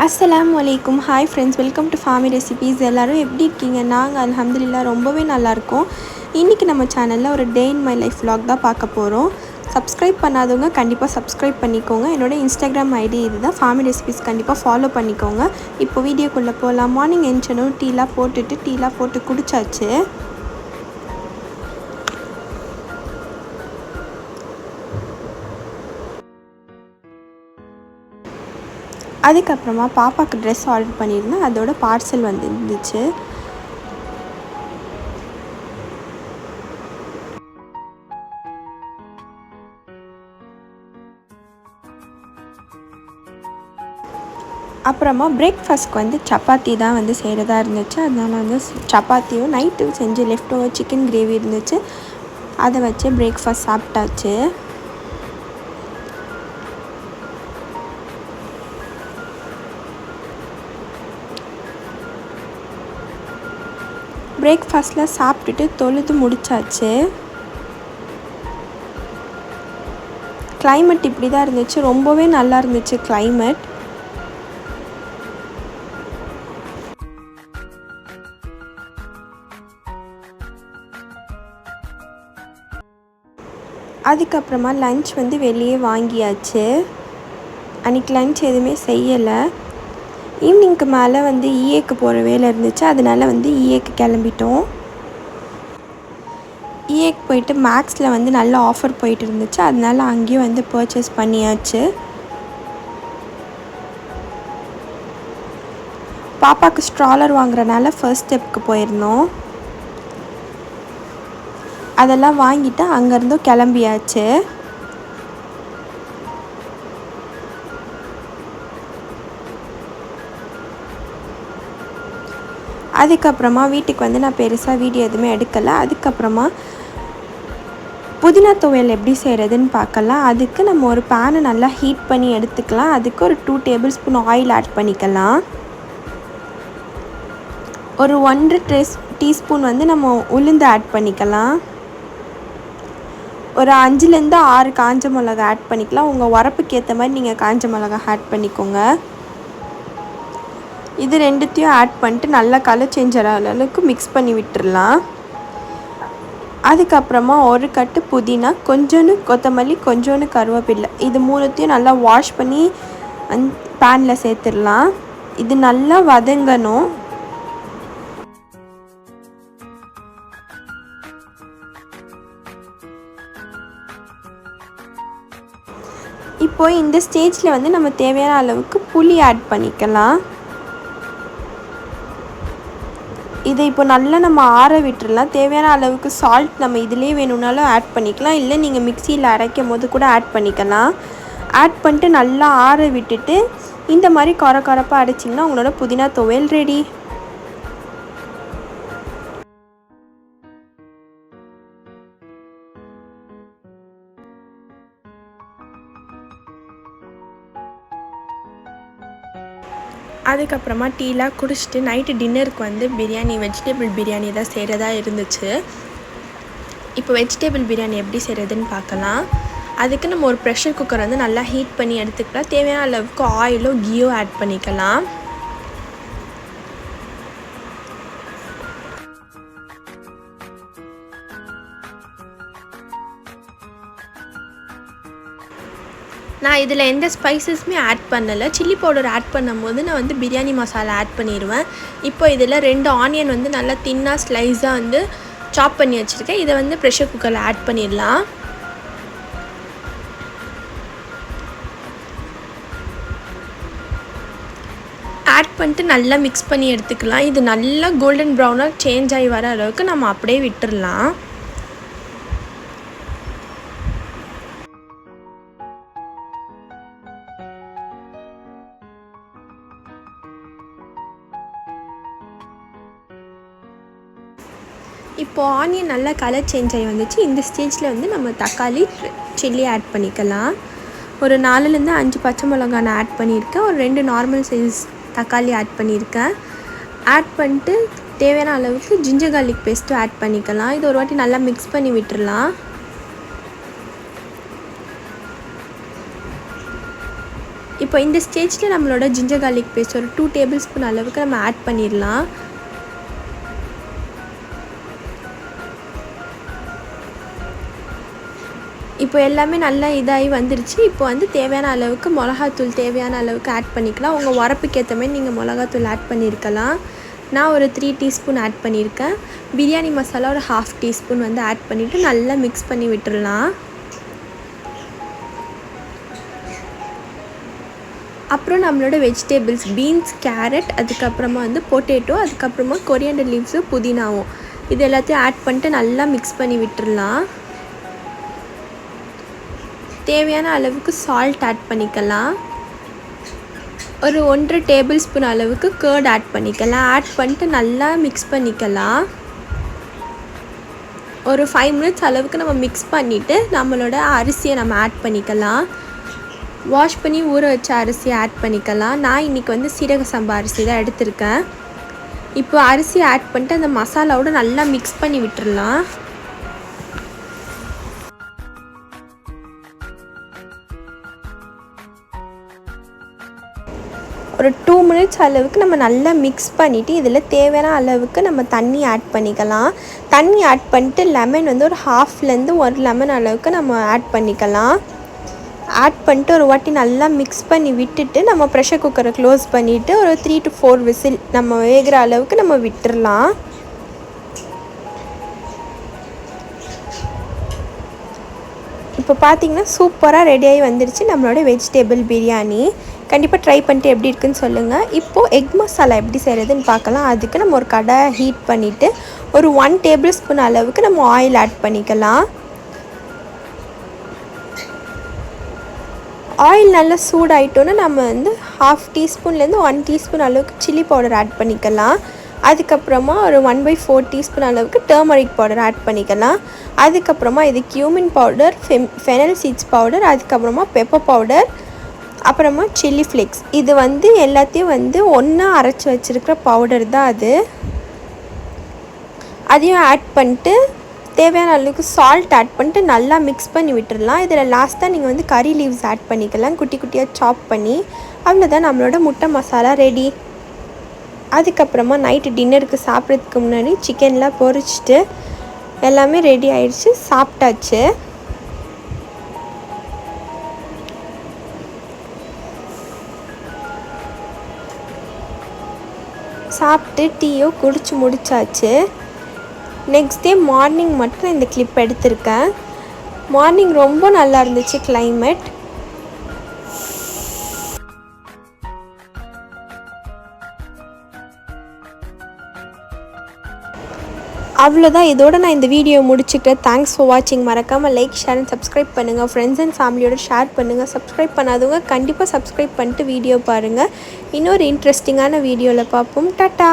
அஸ்ஸலாமு அலைக்கும். Hi friends, welcome to Fahmi recipes. எல்லோரும் எப்படி இருக்கீங்க? நாங்கள் அல்ஹம்துலில்லாஹ் ரொம்பவே நல்லாயிருக்கோம். இன்றைக்கி நம்ம சேனலில் ஒரு டே இன் மை லைஃப் vlog தான் பார்க்க போகிறோம். சப்ஸ்கிரைப் பண்ணாதவங்க கண்டிப்பாக சப்ஸ்கிரைப் பண்ணிக்கோங்க. என்னோடய இன்ஸ்டாகிராம் ஐடி இது தான், ஃபாமி ரெசிபீஸ். கண்டிப்பாக ஃபாலோ பண்ணிக்கோங்க. இப்போ வீடியோக்குள்ளே போகலாம். மார்னிங் எழுந்திரிச்சனும் டீலாம் போட்டு குடித்தாச்சு. அதுக்கப்புறமா பாப்பாவுக்கு ட்ரெஸ் ஆர்டர் பண்ணியிருந்தேன். அதோட பார்சல் வந்துருந்துச்சு. அப்புறமா பிரேக்ஃபாஸ்ட்க்கு வந்து சப்பாத்தி தான் செய்கிறதா இருந்துச்சு. அதனால் சப்பாத்தியும் நைட்டு செஞ்சு லெஃப்ட் ஓவர் சிக்கன் கிரேவி இருந்துச்சு. அதை வச்சு பிரேக்ஃபாஸ்ட் சாப்பிட்டாச்சு. பிரேக்ஃபாஸ்ட்டில் சாப்பிட்டுட்டு தொழுது முடித்தாச்சு. கிளைமேட் இப்படி தான் இருந்துச்சு. ரொம்பவே நல்லா இருந்துச்சு கிளைமேட். அதுக்கப்புறமா லன்ச் வெளியே வாங்கியாச்சு. அன்றைக்கி லன்ச் எதுவுமே செய்யலை. ஈவினிங்க்கு மேலே ஈஏக்கு போகிற வேலை இருந்துச்சு. அதனால் ஈஏக்கு கிளம்பிட்டோம். ஈஏக்கு போயிட்டு மேக்ஸில் நல்ல ஆஃபர் போயிட்டு இருந்துச்சு. அதனால் அங்கேயும் பர்ச்சேஸ் பண்ணியாச்சு. பாப்பாவுக்கு ஸ்ட்ராலர் வாங்குறனால ஃபர்ஸ்ட் ஸ்டெப்புக்கு போயிருந்தோம். அதெல்லாம் வாங்கிட்டு அங்கேருந்தும் கிளம்பியாச்சு. அதுக்கப்புறமா வீட்டுக்கு நான் பெருசாக வீடியோ எதுவுமே எடுக்கலை. அதுக்கப்புறமா புதினா துவையல் எப்படி செய்கிறதுன்னு பார்க்கலாம். அதுக்கு நம்ம ஒரு பேனை நல்லா ஹீட் பண்ணி எடுத்துக்கலாம். அதுக்கு ஒரு 2 டேபிள் ஸ்பூன் ஆயில் ஆட் பண்ணிக்கலாம். ஒரு 1.5 டீஸ்பூன் நம்ம உளுந்து ஆட் பண்ணிக்கலாம். ஒரு 5லேருந்து 6 காஞ்ச மிளகா ஆட் பண்ணிக்கலாம். உங்கள் உரப்புக்கு ஏற்ற மாதிரி நீங்கள் காஞ்ச மிளகா ஆட் பண்ணிக்கோங்க. இது ரெண்டுத்தையும் ஆட் பண்ணிட்டு நல்லா கலர் சேஞ்ச் ஆகிற அளவுக்கு மிக்ஸ் பண்ணி விட்டுடலாம். அதுக்கப்புறமா ஒரு கட்டு புதினா, கொஞ்சோண்டு கொத்தமல்லி, கொஞ்சோண்டு கருவேப்பிலை, இது மூணுத்தையும் நல்லா வாஷ் பண்ணி பேனில் சேர்த்துடலாம். இது நல்லா வதங்கணும். இப்போது இந்த ஸ்டேஜில் நம்ம தேவையான அளவுக்கு புளி ஆட் பண்ணிக்கலாம். இதை இப்போ நல்லா நம்ம ஆற விட்டுடலாம். தேவையான அளவுக்கு சால்ட் நம்ம இதிலே வேணும்னாலும் ஆட் பண்ணிக்கலாம். இல்லை நீங்கள் மிக்சியில் அரைக்கும் போது கூட ஆட் பண்ணிக்கலாம். ஆட் பண்ணிட்டு நல்லா ஆற விட்டுட்டு இந்த மாதிரி கொரப்பாக அரைச்சிங்கன்னா உங்களோட புதினா துவையல் ரெடி. அதுக்கப்புறமா டீலாம் குடிச்சிட்டு நைட்டு டின்னருக்கு பிரியாணி, வெஜிடபிள் பிரியாணி தான் செய்கிறதா இருந்துச்சு. இப்போ வெஜிடபிள் பிரியாணி எப்படி செய்கிறதுன்னு பார்க்கலாம். அதுக்கு நம்ம ஒரு ப்ரெஷர் குக்கர் நல்லா ஹீட் பண்ணி எடுத்துக்கலாம். தேவையான அளவுக்கு ஆயிலோ கீயோ ஆட் பண்ணிக்கலாம். நான் இதில் எந்த ஸ்பைசஸுமே ஆட் பண்ணலை. சில்லி பவுடர் ஆட் பண்ணும்போது நான் பிரியாணி மசாலா ஆட் பண்ணிடுவேன். இப்போ இதில் 2 ஆனியன் நல்லா தின்னாக ஸ்லைஸாக சாப் பண்ணி வச்சுருக்கேன். இதை ப்ரெஷர் குக்கரில் ஆட் பண்ணிடலாம். ஆட் பண்ணிட்டு நல்லா மிக்ஸ் பண்ணி எடுத்துக்கலாம். இது நல்லா கோல்டன் ப்ரௌனாக சேஞ்ச் ஆகி வர அளவுக்கு நம்ம அப்படியே விட்டுடலாம். இப்போது ஆனியன் நல்லா கலர் சேஞ்ச் ஆகி வந்துச்சு. இந்த ஸ்டேஜில் நம்ம தக்காளி, சில்லி ஆட் பண்ணிக்கலாம். ஒரு 4லேருந்து 5 பச்சை மிளகாய் நான் ஆட் பண்ணியிருக்கேன். ஒரு 2 நார்மல் சைஸ் தக்காளி ஆட் பண்ணியிருக்கேன். ஆட் பண்ணிட்டு தேவையான அளவுக்கு ஜிஞ்சர் கார்லிக் பேஸ்ட்டும் ஆட் பண்ணிக்கலாம். இது ஒரு வாட்டி நல்லா மிக்ஸ் பண்ணி விட்டுடலாம். இப்போ இந்த ஸ்டேஜில் நம்மளோட ஜிஞ்சர் கார்லிக் பேஸ்ட் ஒரு 2 டேபிள் ஸ்பூன் அளவுக்கு நம்ம ஆட் பண்ணிடலாம். இப்போ எல்லாமே நல்லா இதாகி வந்துருச்சு. இப்போ வந்து தேவையான அளவுக்கு மிளகாத்தூள் தேவையான அளவுக்கு ஆட் பண்ணிக்கலாம். உங்கள் உரப்புக்கு ஏற்ற மாதிரி நீங்கள் மிளகாத்தூள் ஆட் பண்ணியிருக்கலாம். நான் ஒரு 3 டீஸ்பூன் ஆட் பண்ணியிருக்கேன். பிரியாணி மசாலா ஒரு 1/2 டீஸ்பூன் வந்து ஆட் பண்ணிவிட்டு நல்லா மிக்ஸ் பண்ணி விட்டுடலாம். அப்புறம் நம்மளோட வெஜிடபிள்ஸ் பீன்ஸ், கேரட், அதுக்கப்புறமா வந்து பொட்டேட்டோ, அதுக்கப்புறமா கொரியாண்டர் லீவ்ஸு, புதினாவும் இது எல்லாத்தையும் ஆட் பண்ணிட்டு நல்லா மிக்ஸ் பண்ணி விட்டுடலாம். தேவையான அளவுக்கு சால்ட் ஆட் பண்ணிக்கலாம். ஒரு 1.5 டேபிள் ஸ்பூன் அளவுக்கு கர்ட் ஆட் பண்ணிக்கலாம். ஆட் பண்ணிட்டு நல்லா மிக்ஸ் பண்ணிக்கலாம். ஒரு 5 மினிட்ஸ் அளவுக்கு நம்ம மிக்ஸ் பண்ணிவிட்டு நம்மளோட அரிசியை நம்ம ஆட் பண்ணிக்கலாம். வாஷ் பண்ணி ஊற வச்ச அரிசியை ஆட் பண்ணிக்கலாம். நான் இன்றைக்கி வந்து சீரக சம்பா அரிசி தான் எடுத்திருக்கேன். இப்போ அரிசியை ஆட் பண்ணிட்டு அந்த மசாலாவோட நல்லா மிக்ஸ் பண்ணி விட்டுடலாம். ஒரு 2 மினிட்ஸ் அளவுக்கு நம்ம நல்லா மிக்ஸ் பண்ணிவிட்டு இதில் தேவையான அளவுக்கு நம்ம தண்ணி ஆட் பண்ணிக்கலாம். தண்ணி ஆட் பண்ணிட்டு லெமன் வந்து ஒரு 1/2 1 லெமன் அளவுக்கு நம்ம ஆட் பண்ணிக்கலாம். ஆட் பண்ணிட்டு ஒரு வாட்டி நல்லா மிக்ஸ் பண்ணி விட்டுட்டு நம்ம ப்ரெஷர் குக்கரை க்ளோஸ் பண்ணிவிட்டு ஒரு 3 to 4 விசில் நம்ம வேகிற அளவுக்கு நம்ம விட்டுடலாம். இப்போ பார்த்திங்கன்னா சூப்பராக ரெடியாகி வந்துடுச்சு நம்மளோட வெஜிடபிள் பிரியாணி. கண்டிப்பாக ட்ரை பண்ணிட்டு எப்படி இருக்குன்னு சொல்லுங்கள். இப்போது எக் மசாலா எப்படி செய்கிறதுன்னு பார்க்கலாம். அதுக்கு நம்ம ஒரு கடாயை ஹீட் பண்ணிவிட்டு ஒரு 1 டேபிள் ஸ்பூன் அளவுக்கு நம்ம ஆயில் ஆட் பண்ணிக்கலாம். ஆயில் நல்லா சூடாயிட்டோன்னா நம்ம வந்து 1/2 டீஸ்பூன்லேருந்து 1 டீஸ்பூன் அளவுக்கு சில்லி பவுடர் ஆட் பண்ணிக்கலாம். அதுக்கப்புறமா ஒரு 1/4 டீஸ்பூன் அளவுக்கு டர்மரிக் பவுடர் ஆட் பண்ணிக்கலாம். அதுக்கப்புறமா இது cumin powder, fennel seeds powder, அதுக்கப்புறமா பெப்பர் பவுடர், அப்புறமா சில்லி ஃப்ளேக்ஸ். இது வந்து எல்லாத்தையும் வந்து ஒன்றா அரைச்சி வச்சுருக்கிற பவுடர் தான் அது. அதையும் ஆட் பண்ணிட்டு தேவையான அளவுக்கு சால்ட் ஆட் பண்ணிட்டு நல்லா மிக்ஸ் பண்ணி விட்டுடலாம். இதில் லாஸ்ட்டாக நீங்கள் வந்து கறி லீவ்ஸ் ஆட் பண்ணிக்கலாம், குட்டி குட்டியாக சாப் பண்ணி. அவ்வளோதான், நம்மளோட முட்டை மசாலா ரெடி. அதுக்கப்புறமா நைட்டு டின்னருக்கு சாப்பிட்றதுக்கு முன்னாடி சிக்கன்லாம் பொரிச்சிட்டு எல்லாமே ரெடி ஆயிடுச்சு, சாப்பிட்டாச்சு. சாப்பிட்டு டீயோ குடிச்சு முடிச்சாச்சு. நெக்ஸ்ட் டே மார்னிங் மட்டும் இந்த கிளிப் எடுத்திருக்கேன். மார்னிங் ரொம்ப நல்லா இருந்துச்சு கிளைமேட். அவ்வளோதான், இதோட நான் இந்த வீடியோ முடிச்சுக்கிறேன். தேங்க்ஸ் ஃபார் வாட்சிங். மறக்காமல் லைக், ஷேர் அண்ட் சப்ஸ்கிரைப் பண்ணுங்கள். ஃப்ரெண்ட்ஸ் அண்ட் ஃபேமிலியோட ஷேர் பண்ணுங்கள். சப்ஸ்கிரைப் பண்ணாதவங்க கண்டிப்பாக சப்ஸ்கிரைப் பண்ணிட்டு வீடியோ பாருங்கள். இன்னொரு இன்ட்ரெஸ்டிங்கான வீடியோவில் பார்ப்போம். டாட்டா.